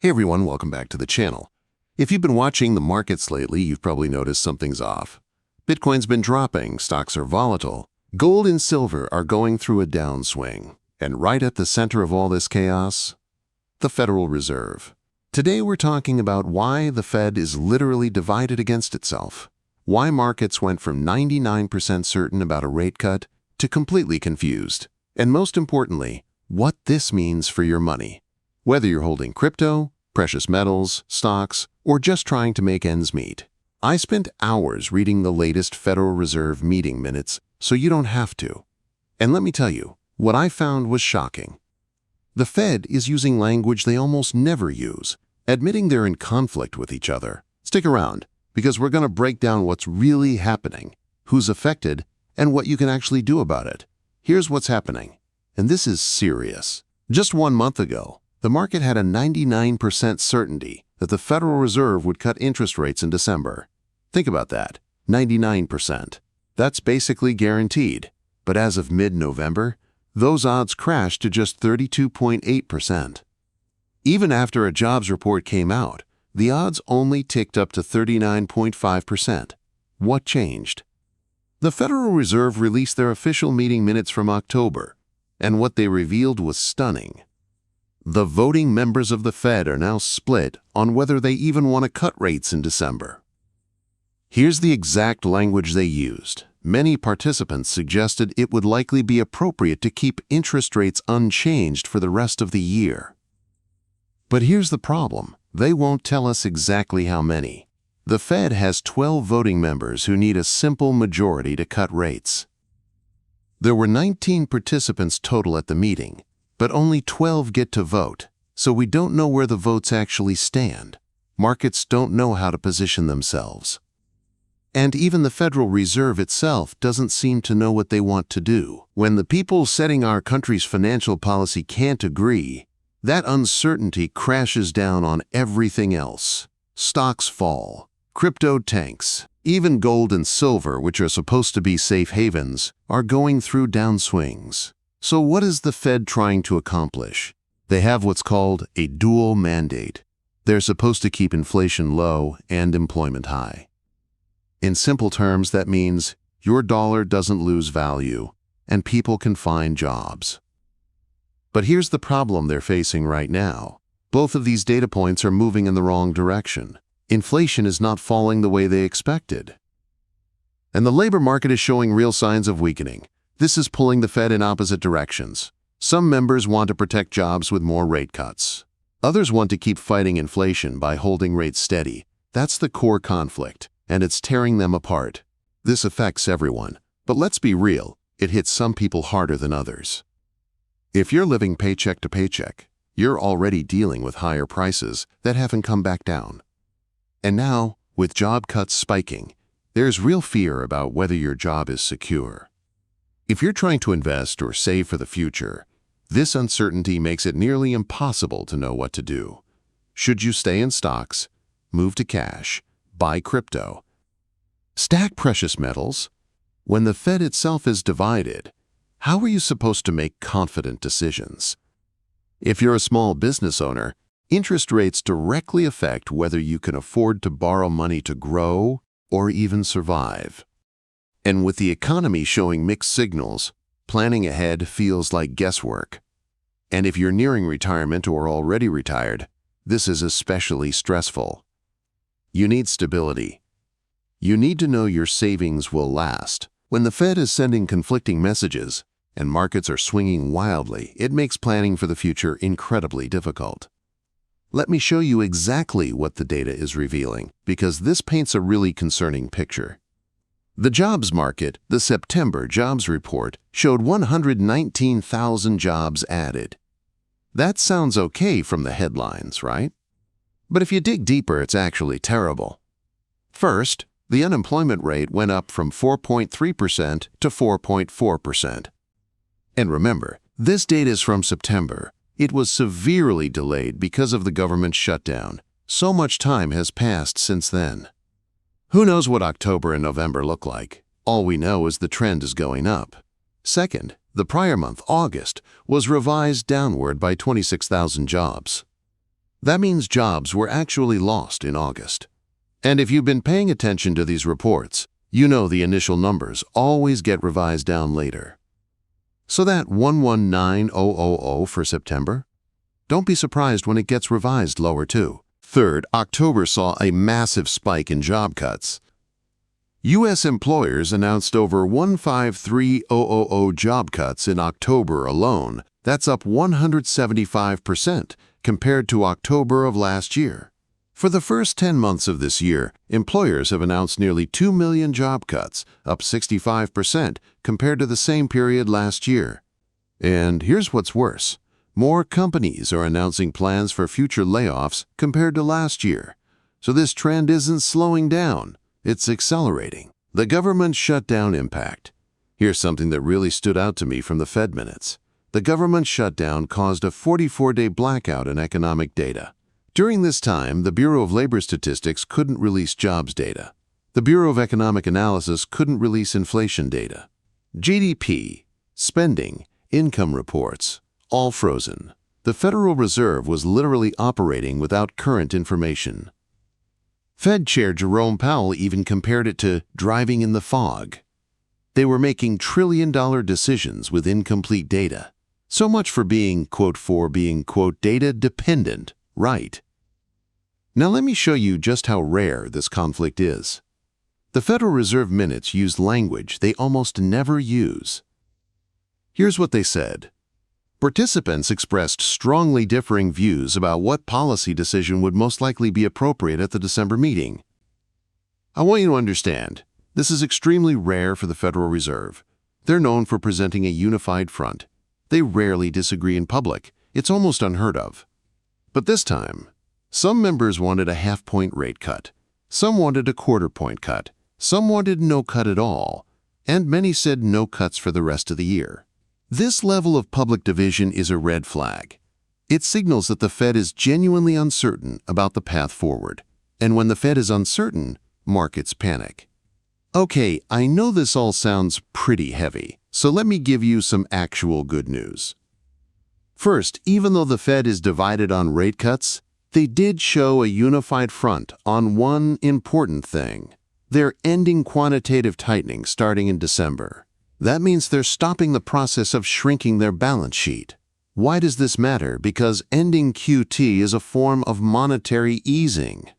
Hey everyone, welcome back to the channel. If you've been watching the markets lately, you've probably noticed something's off. Bitcoin's been dropping, stocks are volatile, gold and silver are going through a downswing. And right at the center of all this chaos, the Federal Reserve. Today we're talking about why the Fed is literally divided against itself, why markets went from 99% certain about a rate cut to completely confused, and most importantly, what this means for your money. Whether you're holding crypto, precious metals, stocks, or just trying to make ends meet. I spent hours reading the latest Federal Reserve meeting minutes so you don't have to. And let me tell you, what I found was shocking. The Fed is using language they almost never use, admitting they're in conflict with each other. Stick around, because we're going to break down what's really happening, who's affected, and what you can actually do about it. Here's what's happening, and this is serious. Just 1 month ago, the market had a 99% certainty that the Federal Reserve would cut interest rates in December. Think about that, 99%. That's basically guaranteed. But as of mid-November, those odds crashed to just 32.8%. Even after a jobs report came out, the odds only ticked up to 39.5%. What changed? The Federal Reserve released their official meeting minutes from October, and what they revealed was stunning. The voting members of the Fed are now split on whether they even want to cut rates in December. Here's the exact language they used. Many participants suggested it would likely be appropriate to keep interest rates unchanged for the rest of the year. But here's the problem. They won't tell us exactly how many. The Fed has 12 voting members who need a simple majority to cut rates. There were 19 participants total at the meeting, but only 12 get to vote, so we don't know where the votes actually stand. Markets don't know how to position themselves. And even the Federal Reserve itself doesn't seem to know what they want to do. When the people setting our country's financial policy can't agree, that uncertainty crashes down on everything else. Stocks fall, crypto tanks, even gold and silver, which are supposed to be safe havens, are going through downswings. So what is the Fed trying to accomplish? They have what's called a dual mandate. They're supposed to keep inflation low and employment high. In simple terms, that means your dollar doesn't lose value and people can find jobs. But here's the problem they're facing right now. Both of these data points are moving in the wrong direction. Inflation is not falling the way they expected. And the labor market is showing real signs of weakening. This is pulling the Fed in opposite directions. Some members want to protect jobs with more rate cuts. Others want to keep fighting inflation by holding rates steady. That's the core conflict, and it's tearing them apart. This affects everyone, but let's be real, it hits some people harder than others. If you're living paycheck to paycheck, you're already dealing with higher prices that haven't come back down. And now, with job cuts spiking, there's real fear about whether your job is secure. If you're trying to invest or save for the future, this uncertainty makes it nearly impossible to know what to do. Should you stay in stocks, move to cash, buy crypto, stack precious metals? When the Fed itself is divided, how are you supposed to make confident decisions? If you're a small business owner, interest rates directly affect whether you can afford to borrow money to grow or even survive. And with the economy showing mixed signals, planning ahead feels like guesswork. And if you're nearing retirement or already retired, this is especially stressful. You need stability. You need to know your savings will last. When the Fed is sending conflicting messages and markets are swinging wildly, it makes planning for the future incredibly difficult. Let me show you exactly what the data is revealing, because this paints a really concerning picture. The jobs market, the September jobs report, showed 119,000 jobs added. That sounds okay from the headlines, right? But if you dig deeper, it's actually terrible. First, the unemployment rate went up from 4.3% to 4.4%. And remember, this data is from September. It was severely delayed because of the government shutdown. So much time has passed since then. Who knows what October and November look like? All we know is the trend is going up. Second, the prior month, August, was revised downward by 26,000 jobs. That means jobs were actually lost in August. And if you've been paying attention to these reports, you know the initial numbers always get revised down later. So that 119,000 for September? Don't be surprised when it gets revised lower too. Third, October saw a massive spike in job cuts. U.S. employers announced over 153,000 job cuts in October alone. That's up 175% compared to October of last year. For the first 10 months of this year, employers have announced nearly 2 million job cuts, up 65% compared to the same period last year. And here's what's worse. More companies are announcing plans for future layoffs compared to last year. So this trend isn't slowing down, it's accelerating. The government shutdown impact. Here's something that really stood out to me from the Fed minutes. The government shutdown caused a 44-day blackout in economic data. During this time, the Bureau of Labor Statistics couldn't release jobs data. The Bureau of Economic Analysis couldn't release inflation data. GDP, spending, income reports, all frozen. The Federal Reserve was literally operating without current information. Fed Chair Jerome Powell even compared it to driving in the fog. They were making trillion-dollar decisions with incomplete data. So much for being, quote, data-dependent, right? Now let me show you just how rare this conflict is. The Federal Reserve minutes used language they almost never use. Here's what they said. Participants expressed strongly differing views about what policy decision would most likely be appropriate at the December meeting. I want you to understand, this is extremely rare for the Federal Reserve. They're known for presenting a unified front. They rarely disagree in public. It's almost unheard of. But this time, some members wanted a half-point rate cut. Some wanted a quarter-point cut. Some wanted no cut at all. And many said no cuts for the rest of the year. This level of public division is a red flag. It signals that the Fed is genuinely uncertain about the path forward. And when the Fed is uncertain, markets panic. Okay, I know this all sounds pretty heavy, so let me give you some actual good news. First, even though the Fed is divided on rate cuts, they did show a unified front on one important thing. They're ending quantitative tightening starting in December. That means they're stopping the process of shrinking their balance sheet. Why does this matter? Because ending QT is a form of monetary easing.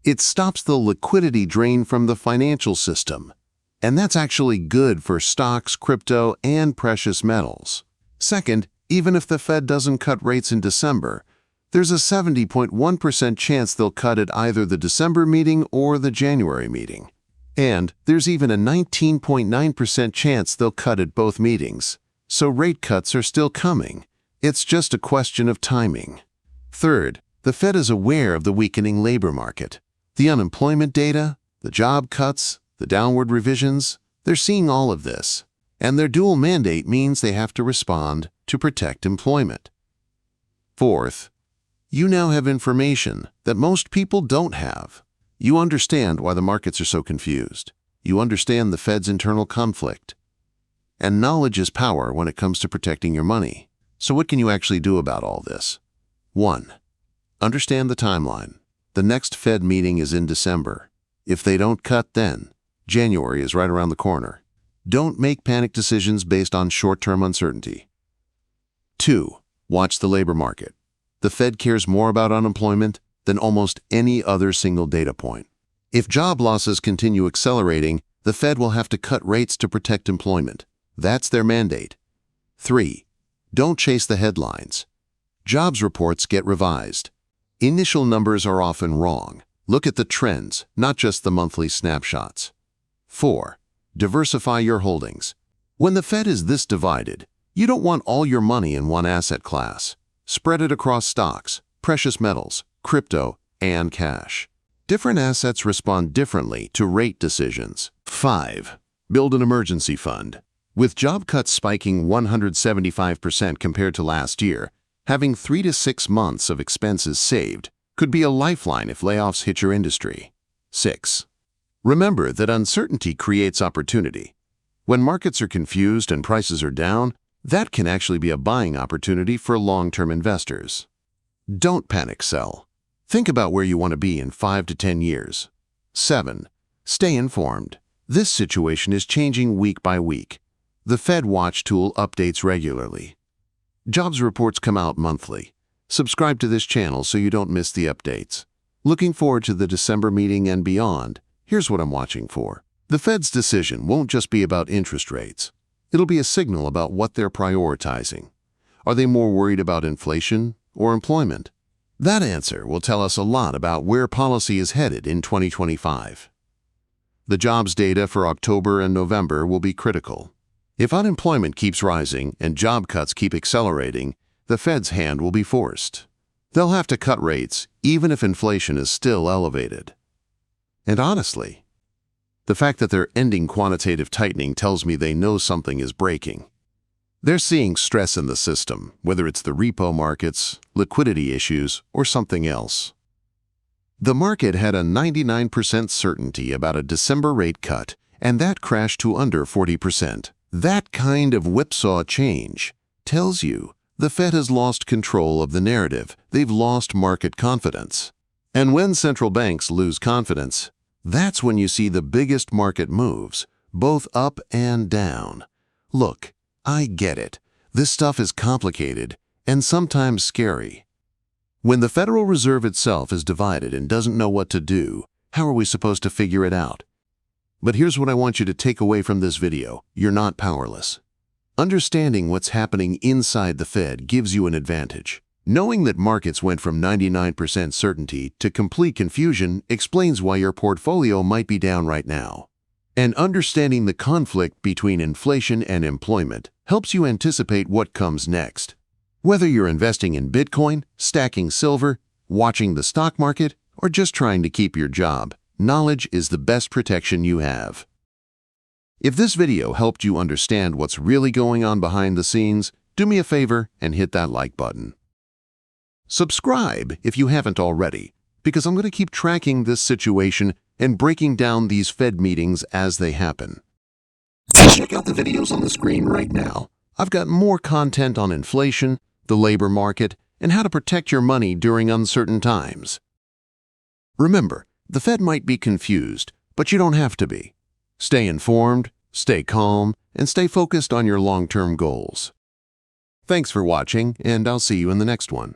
It stops the liquidity drain from the financial system. And that's actually good for stocks, crypto, and precious metals. Second, even if the Fed doesn't cut rates in December, there's a 70.1% chance they'll cut at either the December meeting or the January meeting. And there's even a 19.9% chance they'll cut at both meetings. So rate cuts are still coming. It's just a question of timing. Third, the Fed is aware of the weakening labor market. The unemployment data, the job cuts, the downward revisions, they're seeing all of this. And their dual mandate means they have to respond to protect employment. Fourth, you now have information that most people don't have. You understand why the markets are so confused. You understand the Fed's internal conflict. And knowledge is power when it comes to protecting your money. So what can you actually do about all this? 1. Understand the timeline. The next Fed meeting is in December. If they don't cut then, January is right around the corner. Don't make panic decisions based on short-term uncertainty. 2. Watch the labor market. The Fed cares more about unemployment than almost any other single data point. If job losses continue accelerating, the Fed will have to cut rates to protect employment. That's their mandate. 3. Don't chase the headlines. Jobs reports get revised. Initial numbers are often wrong. Look at the trends, not just the monthly snapshots. 4. Diversify your holdings. When the Fed is this divided, you don't want all your money in one asset class. Spread it across stocks, precious metals, crypto, and cash. Different assets respond differently to rate decisions. 5. Build an emergency fund. With job cuts spiking 175% compared to last year, having 3 to 6 months of expenses saved could be a lifeline if layoffs hit your industry. 6. Remember that uncertainty creates opportunity. When markets are confused and prices are down, that can actually be a buying opportunity for long-term investors. Don't panic sell. Think about where you want to be in 5 to 10 years. 7. Stay informed. This situation is changing week by week. The Fed Watch tool updates regularly. Jobs reports come out monthly. Subscribe to this channel so you don't miss the updates. Looking forward to the December meeting and beyond. Here's what I'm watching for. The Fed's decision won't just be about interest rates. It'll be a signal about what they're prioritizing. Are they more worried about inflation or employment? That answer will tell us a lot about where policy is headed in 2025. The jobs data for October and November will be critical. If unemployment keeps rising and job cuts keep accelerating, the Fed's hand will be forced. They'll have to cut rates even if inflation is still elevated. And honestly, the fact that they're ending quantitative tightening tells me they know something is breaking. They're seeing stress in the system, whether it's the repo markets, liquidity issues, or something else. The market had a 99% certainty about a December rate cut, and that crashed to under 40%. That kind of whipsaw change tells you the Fed has lost control of the narrative. They've lost market confidence. And when central banks lose confidence, that's when you see the biggest market moves, both up and down. Look, I get it. This stuff is complicated and sometimes scary. When the Federal Reserve itself is divided and doesn't know what to do, how are we supposed to figure it out? But here's what I want you to take away from this video. You're not powerless. Understanding what's happening inside the Fed gives you an advantage. Knowing that markets went from 99% certainty to complete confusion explains why your portfolio might be down right now. And understanding the conflict between inflation and employment helps you anticipate what comes next. Whether you're investing in Bitcoin, stacking silver, watching the stock market, or just trying to keep your job, knowledge is the best protection you have. If this video helped you understand what's really going on behind the scenes, do me a favor and hit that like button. Subscribe if you haven't already, because I'm going to keep tracking this situation and breaking down these Fed meetings as they happen. Check out the videos on the screen right now. I've got more content on inflation, the labor market, and how to protect your money during uncertain times. Remember, the Fed might be confused, but you don't have to be. Stay informed, stay calm, and stay focused on your long-term goals. Thanks for watching, and I'll see you in the next one.